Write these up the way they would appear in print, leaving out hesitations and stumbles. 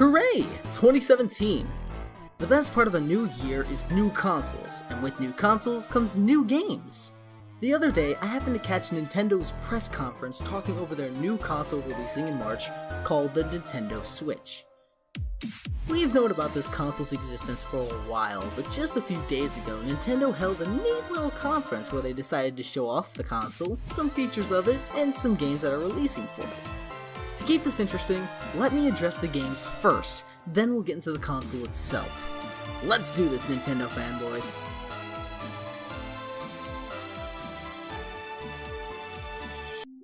Hooray! 2017! The best part of a new year is new consoles, and with new consoles comes new games. The other day, I happened to catch Nintendo's press conference talking over their new console releasing in March called the Nintendo Switch. We've known about this console's existence for a while, but just a few days ago, Nintendo held a neat little conference where they decided to show off the console, some features of it, and some games that are releasing for it. To keep this interesting, let me address the games first, then we'll get into the console itself. Let's do this, Nintendo fanboys!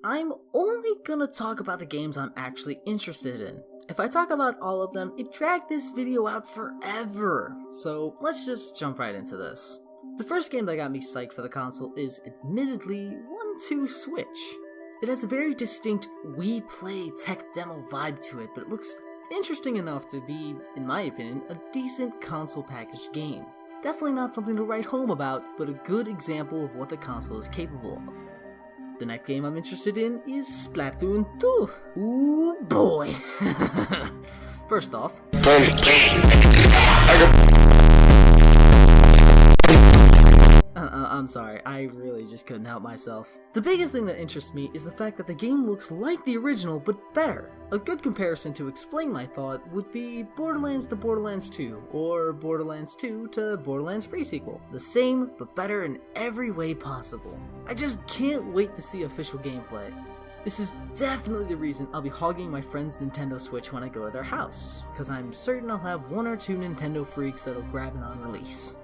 I'm only gonna talk about the games I'm actually interested in. If I talk about all of them, it'd drag this video out forever. So let's just jump right into this. The first game that got me psyched for the console is admittedly 1-2 Switch. It has a very distinct Wii Play tech demo vibe to it, but it looks interesting enough to be, in my opinion, a decent console packaged game. Definitely not something to write home about, but a good example of what the console is capable of. The next game I'm interested in is Splatoon 2. Ooh boy! First off, I'm sorry, I really just couldn't help myself. The biggest thing that interests me is the fact that the game looks like the original, but better. A good comparison to explain my thought would be Borderlands to Borderlands 2, or Borderlands 2 to Borderlands pre-sequel. The same, but better in every way possible. I just can't wait to see official gameplay. This is definitely the reason I'll be hogging my friend's Nintendo Switch when I go to their house, because I'm certain I'll have one or two Nintendo freaks that'll grab it on release.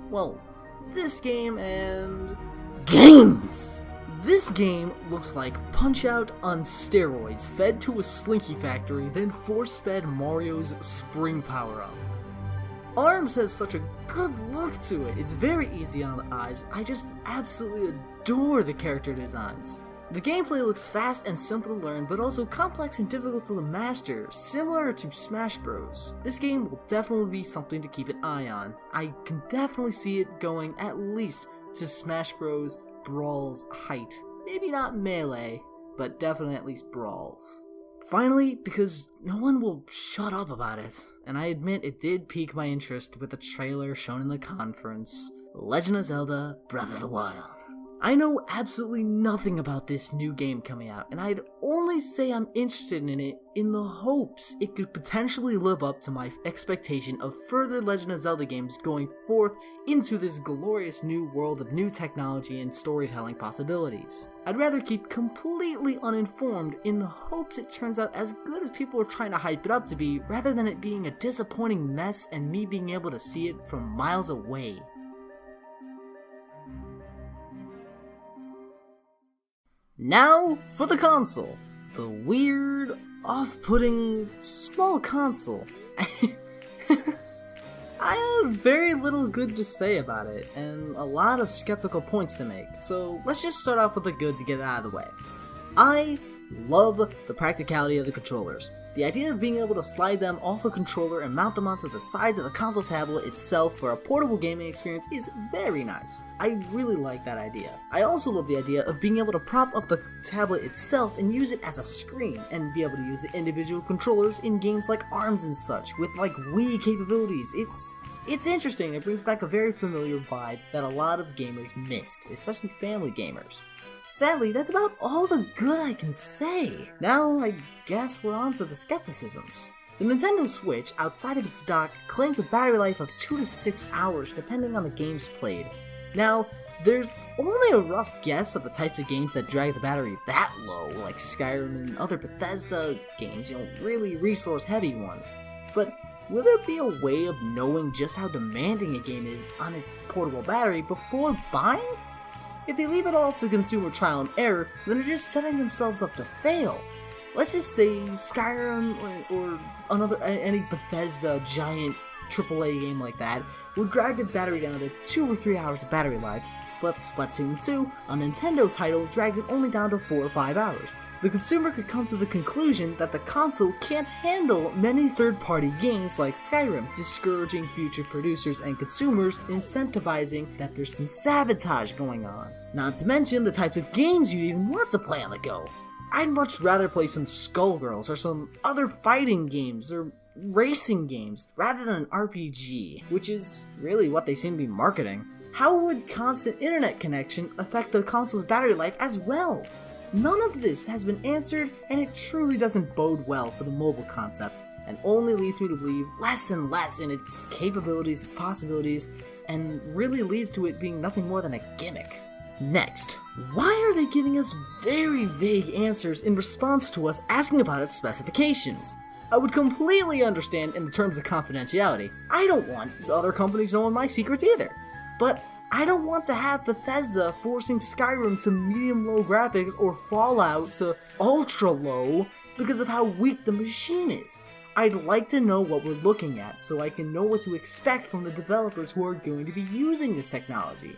Well, this game and games! This game looks like Punch-Out on steroids, fed to a Slinky factory, then force-fed Mario's Spring Power-Up. ARMS has such a good look to it, it's very easy on the eyes, I just absolutely adore the character designs. The gameplay looks fast and simple to learn, but also complex and difficult to master, similar to Smash Bros. This game will definitely be something to keep an eye on. I can definitely see it going at least to Smash Bros. Brawl's height. Maybe not Melee, but definitely at least Brawl's. Finally, because no one will shut up about it, and I admit it did pique my interest with the trailer shown in the conference, Legend of Zelda Breath of the Wild. I know absolutely nothing about this new game coming out, and I'd only say I'm interested in it in the hopes it could potentially live up to my expectation of further Legend of Zelda games going forth into this glorious new world of new technology and storytelling possibilities. I'd rather keep completely uninformed in the hopes it turns out as good as people are trying to hype it up to be, rather than it being a disappointing mess and me being able to see it from miles away. Now for the console. The weird, off-putting, small console. I have very little good to say about it, and a lot of skeptical points to make, so let's just start off with the good to get it out of the way. I love the practicality of the controllers. The idea of being able to slide them off a controller and mount them onto the sides of the console tablet itself for a portable gaming experience is very nice. I really like that idea. I also love the idea of being able to prop up the tablet itself and use it as a screen, and be able to use the individual controllers in games like ARMS and such, with like Wii capabilities. It's interesting. It brings back a very familiar vibe that a lot of gamers missed, especially family gamers. Sadly, that's about all the good I can say. Now, I guess we're on to the skepticisms. The Nintendo Switch, outside of its dock, claims a battery life of 2 to 6 hours depending on the games played. Now, there's only a rough guess of the types of games that drag the battery that low, like Skyrim and other Bethesda games, really resource-heavy ones. But will there be a way of knowing just how demanding a game is on its portable battery before buying? If they leave it all up to consumer trial and error, then they're just setting themselves up to fail. Let's just say Skyrim or any Bethesda giant AAA game like that will drag the battery down to 2 or 3 hours of battery life, but Splatoon 2, a Nintendo title, drags it only down to 4 or 5 hours. The consumer could come to the conclusion that the console can't handle many third-party games like Skyrim, discouraging future producers and consumers, incentivizing that there's some sabotage going on. Not to mention the types of games you'd even want to play on the go. I'd much rather play some Skullgirls or some other fighting games, or racing games rather than an RPG, which is really what they seem to be marketing. How would constant internet connection affect the console's battery life as well? None of this has been answered, and it truly doesn't bode well for the mobile concept, and only leads me to believe less and less in its capabilities, its possibilities, and really leads to it being nothing more than a gimmick. Next, why are they giving us very vague answers in response to us asking about its specifications? I would completely understand in the terms of confidentiality. I don't want other companies knowing my secrets either. But I don't want to have Bethesda forcing Skyrim to medium-low graphics or Fallout to ultra-low because of how weak the machine is. I'd like to know what we're looking at so I can know what to expect from the developers who are going to be using this technology.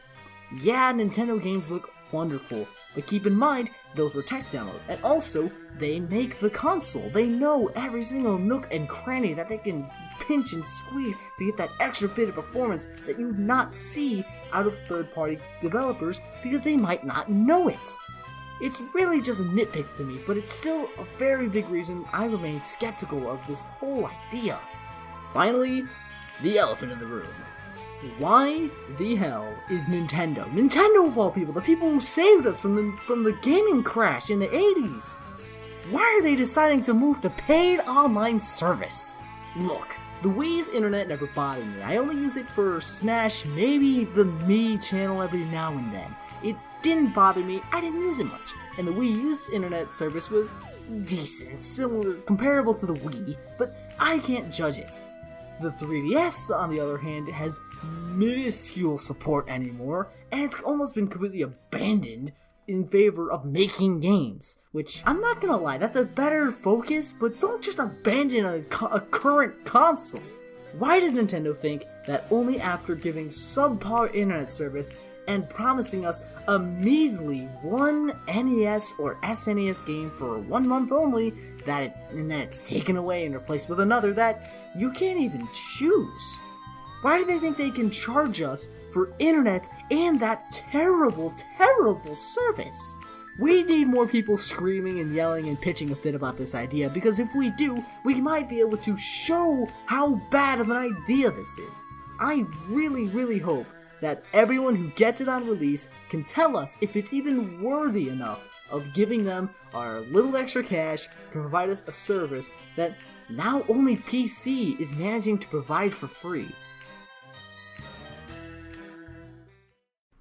Yeah, Nintendo games look wonderful, but keep in mind, those were tech demos, and also, they make the console. They know every single nook and cranny that they can pinch and squeeze to get that extra bit of performance that you not see out of third-party developers because they might not know it. It's really just a nitpick to me, but it's still a very big reason I remain skeptical of this whole idea. Finally, the elephant in the room. Why the hell is Nintendo? Nintendo of all people, the people who saved us from the gaming crash in the 80s. Why are they deciding to move to paid online service? Look, the Wii's internet never bothered me. I only use it for Smash, maybe the Mii channel every now and then. It didn't bother me, I didn't use it much. And the Wii U's internet service was decent, similar, comparable to the Wii, but I can't judge it. The 3DS, on the other hand, has minuscule support anymore, and it's almost been completely abandoned in favor of making games, which, I'm not gonna lie, that's a better focus, but don't just abandon a current console. Why does Nintendo think that only after giving subpar internet service and promising us a measly one NES or SNES game for 1 month only, and then it's taken away and replaced with another that you can't even choose? Why do they think they can charge us for internet and that terrible, terrible service? We need more people screaming and yelling and pitching a fit about this idea, because if we do, we might be able to show how bad of an idea this is. I really, really hope that everyone who gets it on release can tell us if it's even worthy enough of giving them our little extra cash to provide us a service that now only PC is managing to provide for free.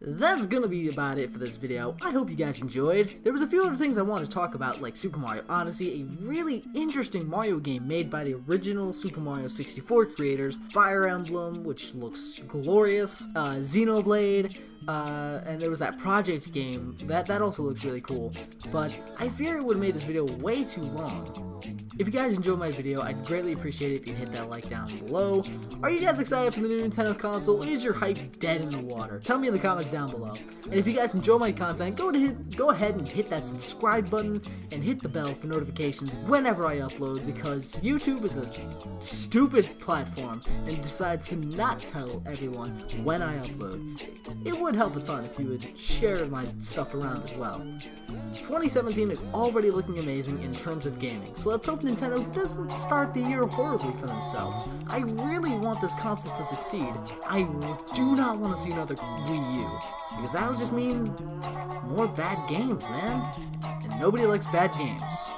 That's gonna be about it for this video. I hope you guys enjoyed. There was a few other things I wanted to talk about, like Super Mario Odyssey, a really interesting Mario game made by the original Super Mario 64 creators, Fire Emblem, which looks glorious, Xenoblade, and there was that Project game, that also looks really cool, but I fear it would have made this video way too long. If you guys enjoyed my video, I'd greatly appreciate it if you hit that like down below. Are you guys excited for the new Nintendo console? Is your hype dead in the water? Tell me in the comments down below. And if you guys enjoy my content, go ahead and hit that subscribe button and hit the bell for notifications whenever I upload, because YouTube is a stupid platform and decides to not tell everyone when I upload. It would help a ton if you would share my stuff around as well. 2017 is already looking amazing in terms of gaming, so let's hope Nintendo doesn't start the year horribly for themselves. I really want this console to succeed. I do not want to see another Wii U, because that would just mean more bad games, man. And nobody likes bad games.